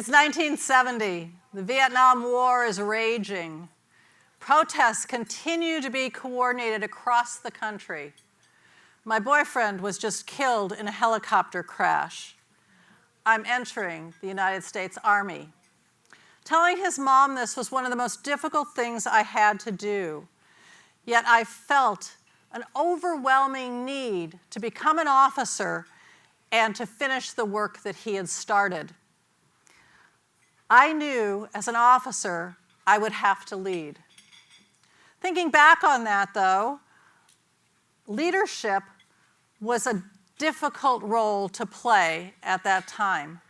It's 1970. The Vietnam War is raging. Protests continue to be coordinated across the country. My boyfriend was just killed in a helicopter crash. I'm entering the United States Army. Telling his mom this was one of the most difficult things I had to do. Yet I felt an overwhelming need to become an officer and to finish the work that he had started. I knew as an officer I would have to lead. Thinking back on that, though, leadership was a difficult role to play at that time.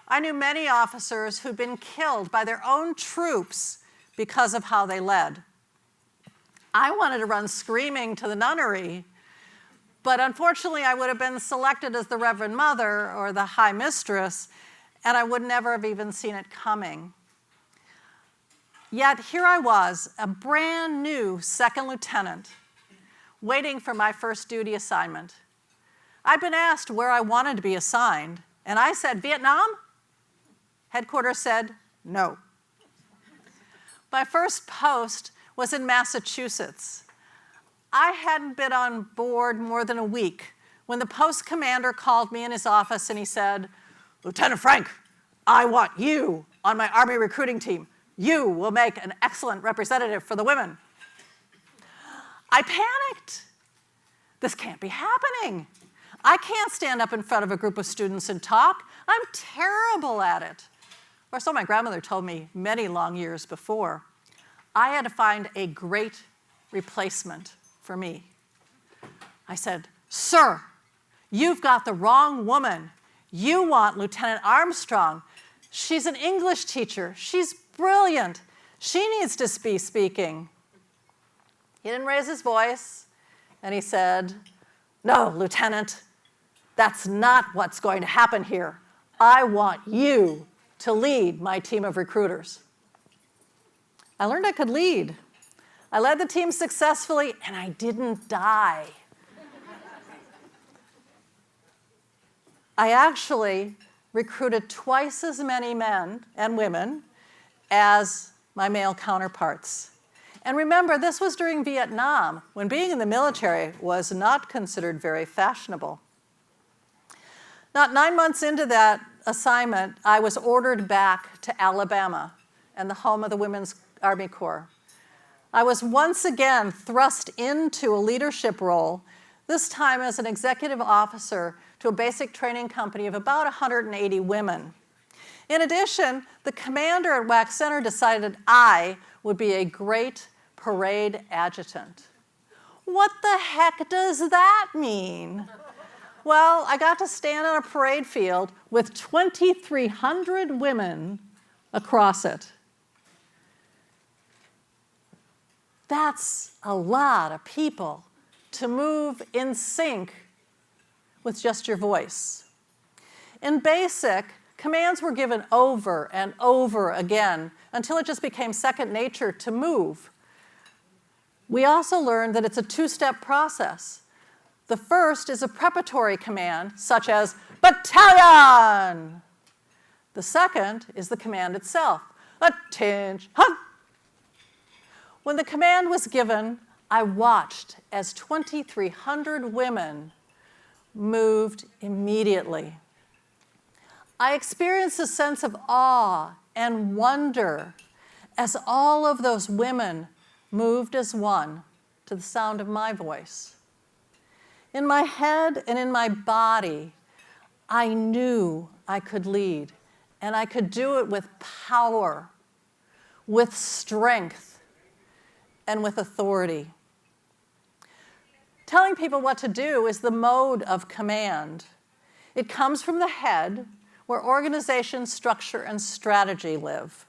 I knew many officers who'd been killed by their own troops because of how they led. I wanted to run screaming to the nunnery, but unfortunately I would have been selected as the Reverend Mother or the High Mistress, and I would never have even seen it coming. Yet here I was, a brand new second lieutenant, waiting for my first duty assignment. I'd been asked where I wanted to be assigned, and I said, Vietnam? Headquarters said, no. My first post was in Massachusetts. I hadn't been on board more than a week when the post commander called me in his office and he said, Lieutenant Frank, I want you on my Army recruiting team. You will make an excellent representative for the women. I panicked. This can't be happening. I can't stand up in front of a group of students and talk. I'm terrible at it. Or so my grandmother told me many long years before. I had to find a great replacement for me. I said, Sir, you've got the wrong woman. You want Lieutenant Armstrong. She's an English teacher. She's brilliant. She needs to be speaking. He didn't raise his voice, and he said, No, Lieutenant, that's not what's going to happen here. I want you to lead my team of recruiters. I learned I could lead. I led the team successfully, and I didn't die. I actually recruited twice as many men and women as my male counterparts. And remember, this was during Vietnam, when being in the military was not considered very fashionable. Not 9 months into that assignment, I was ordered back to Alabama and the home of the Women's Army Corps. I was once again thrust into a leadership role, this time as an executive officer to a basic training company of about 180 women. In addition, the commander at WAC Center decided I would be a great parade adjutant. What the heck does that mean? Well, I got to stand on a parade field with 2,300 women across it. That's a lot of people to move in sync with just your voice. In basic, commands were given over and over again until it just became second nature to move. We also learned that it's a two-step process. The first is a preparatory command, such as battalion. The second is the command itself, attention. When the command was given, I watched as 2,300 women moved immediately. I experienced a sense of awe and wonder as all of those women moved as one to the sound of my voice. In my head and in my body, I knew I could lead, and I could do it with power, with strength, and with authority. Telling people what to do is the mode of command. It comes from the head, where organization, structure, and strategy live.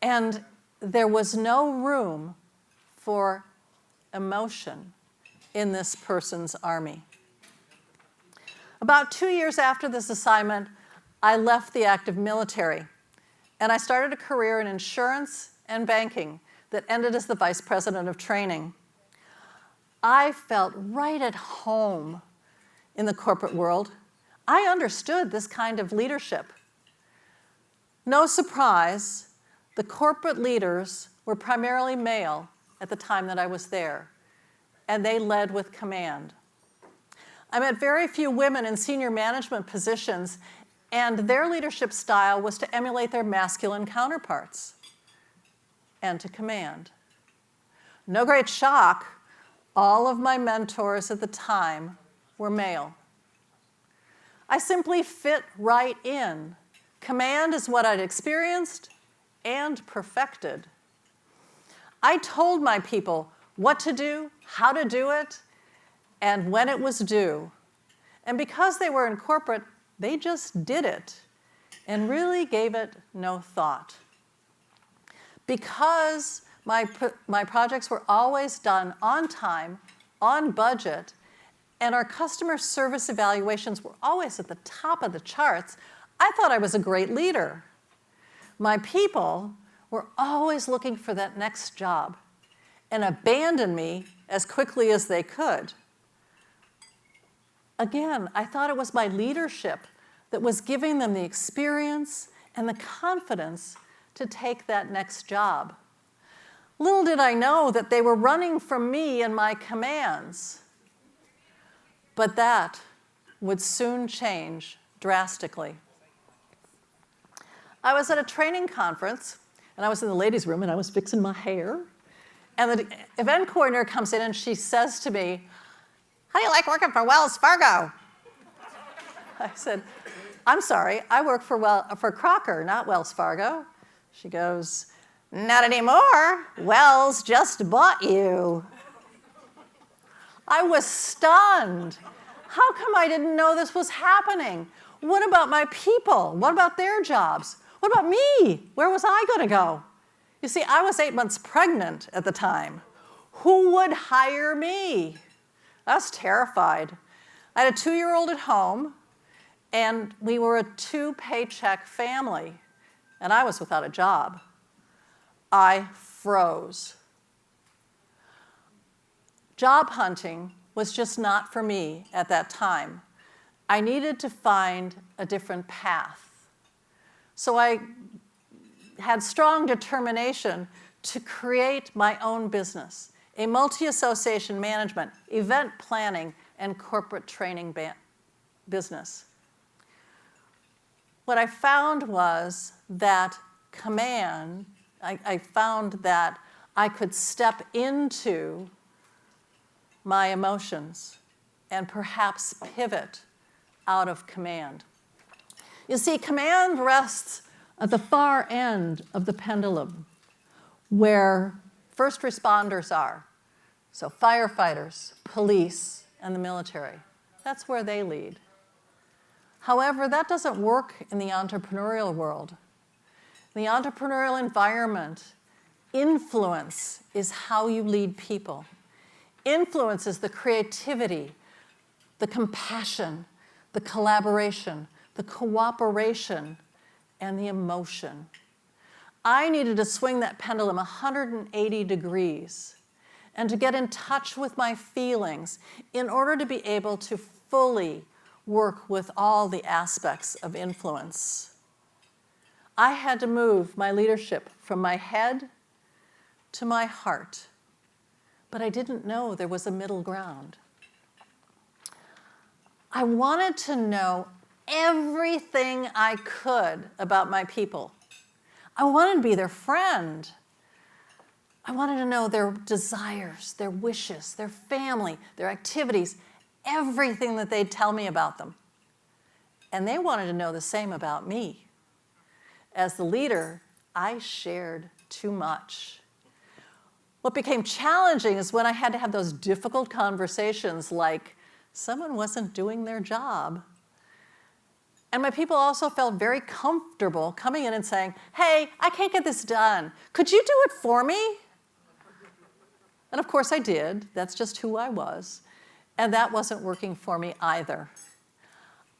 And there was no room for emotion in this person's army. About 2 years after this assignment, I left the active military, and I started a career in insurance and banking that ended as the vice president of training. I felt right at home in the corporate world, I understood this kind of leadership. No surprise, the corporate leaders were primarily male at the time that I was there, and they led with command. I met very few women in senior management positions, and their leadership style was to emulate their masculine counterparts and to command. No great shock, all of my mentors at the time were male. I simply fit right in. Command is what I'd experienced and perfected. I told my people what to do, how to do it, and when it was due. And because they were in corporate, they just did it and really gave it no thought. Because my projects were always done on time, on budget, and our customer service evaluations were always at the top of the charts, I thought I was a great leader. My people were always looking for that next job and abandoned me as quickly as they could. Again, I thought it was my leadership that was giving them the experience and the confidence to take that next job. Little did I know that they were running from me and my commands. But that would soon change drastically. I was at a training conference, and I was in the ladies' room, and I was fixing my hair. And the event coordinator comes in, and she says to me, "How do you like working for Wells Fargo?" I said, "I'm sorry, I work for Crocker, not Wells Fargo." She goes, "Not anymore. Wells just bought you." I was stunned. How come I didn't know this was happening? What about my people? What about their jobs? What about me? Where was I going to go? You see, I was 8 months pregnant at the time. Who would hire me? I was terrified. I had a 2-year-old at home, and we were a 2-paycheck family, and I was without a job. I froze. Job hunting was just not for me at that time. I needed to find a different path. So I had strong determination to create my own business, a multi-association management, event planning, and corporate training business. What I found was that I found that I could step into my emotions and perhaps pivot out of command. You see, command rests at the far end of the pendulum where first responders are. So firefighters, police, and the military. That's where they lead. However, that doesn't work in the entrepreneurial world. In the entrepreneurial environment, influence is how you lead people. Influence is the creativity, the compassion, the collaboration, the cooperation, and the emotion. I needed to swing that pendulum 180 degrees and to get in touch with my feelings in order to be able to fully work with all the aspects of influence. I had to move my leadership from my head to my heart, but I didn't know there was a middle ground. I wanted to know everything I could about my people. I wanted to be their friend. I wanted to know their desires, their wishes, their family, their activities, everything that they'd tell me about them. And they wanted to know the same about me. As the leader, I shared too much. What became challenging is when I had to have those difficult conversations like, someone wasn't doing their job. And my people also felt very comfortable coming in and saying, hey, I can't get this done. Could you do it for me? And of course I did. That's just who I was. And that wasn't working for me either.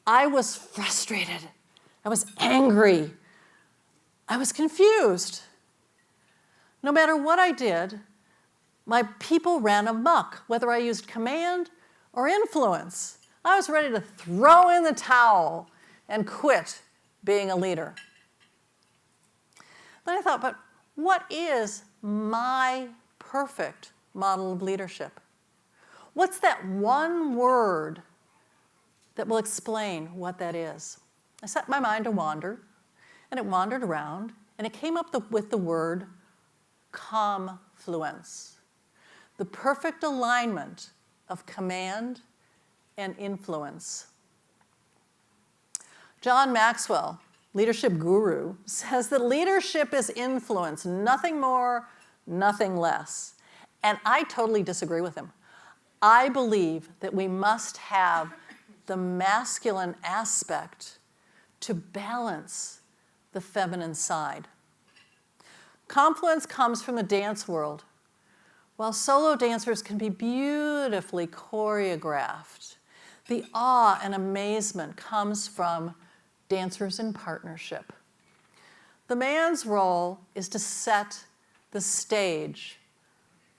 I was frustrated. I was angry. I was confused. No matter what I did, my people ran amok, whether I used command or influence. I was ready to throw in the towel and quit being a leader. Then I thought, but what is my perfect model of leadership? What's that one word that will explain what that is? I set my mind to wander, and it wandered around, and it came up with the word Comfluence, the perfect alignment of command and influence. John Maxwell, leadership guru, says that leadership is influence, nothing more, nothing less. And I totally disagree with him. I believe that we must have the masculine aspect to balance the feminine side. Comfluence comes from the dance world. While solo dancers can be beautifully choreographed, the awe and amazement comes from dancers in partnership. The man's role is to set the stage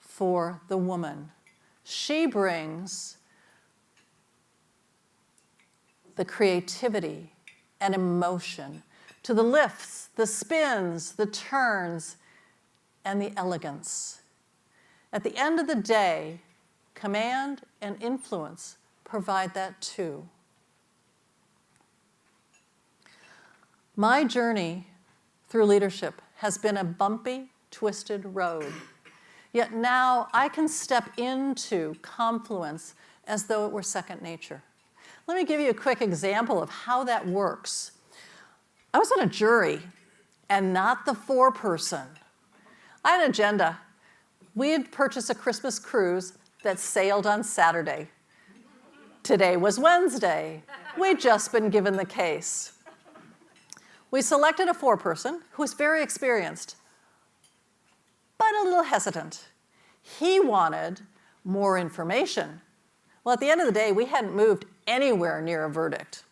for the woman. She brings the creativity and emotion to the lifts, the spins, the turns, and the elegance. At the end of the day, command and influence provide that too. My journey through leadership has been a bumpy, twisted road. Yet now I can step into Comfluence as though it were second nature. Let me give you a quick example of how that works. I was on a jury, and not the four-person. I had an agenda. We had purchased a Christmas cruise that sailed on Saturday. Today was Wednesday. We'd just been given the case. We selected a four-person who was very experienced, but a little hesitant. He wanted more information. Well, at the end of the day, we hadn't moved anywhere near a verdict.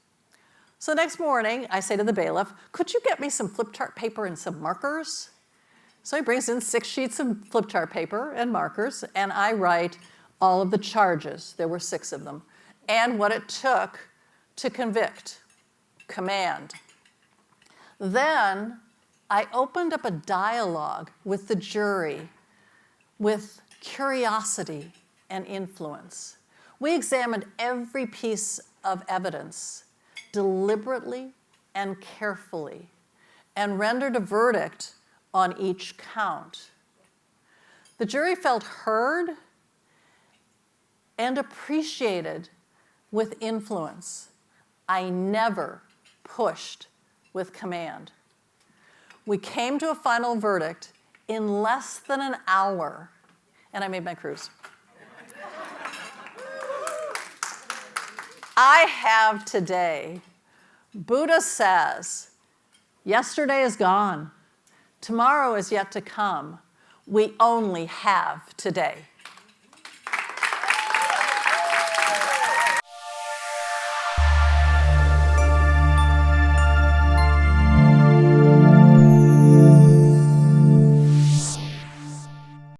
So next morning, I say to the bailiff, could you get me some flip chart paper and some markers? So he brings in 6 sheets of flip chart paper and markers, and I write all of the charges, there were 6 of them, and what it took to convict, command. Then I opened up a dialogue with the jury with curiosity and influence. We examined every piece of evidence deliberately and carefully and rendered a verdict on each count. The jury felt heard and appreciated with influence. I never pushed with command. We came to a final verdict in less than an hour, and I made my cruise. I have today. Buddha says, yesterday is gone. Tomorrow is yet to come. We only have today.